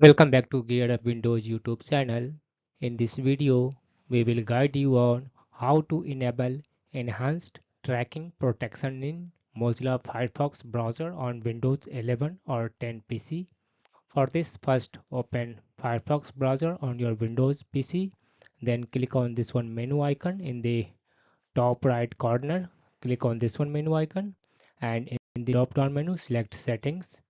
Welcome back to Gear Up Windows YouTube channel. In this video, we will guide you on how to enable enhanced tracking protection in Mozilla Firefox browser on Windows 11 or 10 PC. For this, first open Firefox browser on your Windows PC, then click on this one menu icon in the top right corner. Click on this one menu icon and in the drop down menu select settings.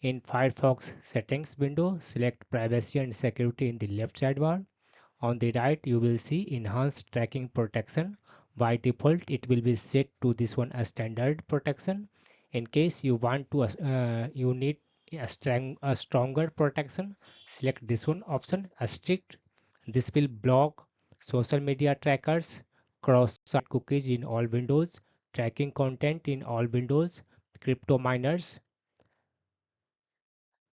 In Firefox settings window, select privacy and security in the left sidebar. On the right, you will see enhanced tracking protection. By default, it will be set to this one as standard protection. In case you want to, you need a stronger protection, select this one option as strict. This will block social media trackers, cross-site cookies in all windows, tracking content in all windows, crypto miners,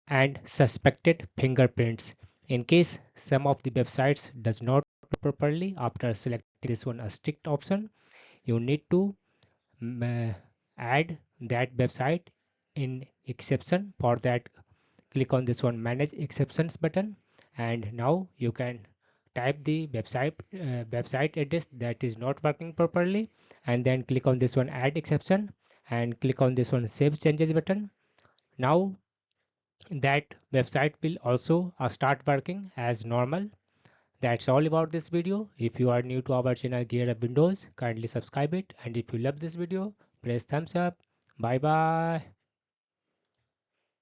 and suspected fingerprints. In case some of the websites does not work properly after selecting this one a strict option, you need to add that website in exception. For that, click on this one manage exceptions button, and now you can type the website address that is not working properly, and then click on this one add exception and click on this one save changes button. Now that website will also start working as normal. That's all about this video. If you are new to our channel Gear Up Windows, kindly subscribe it, and if you love this video, press thumbs up. Bye bye.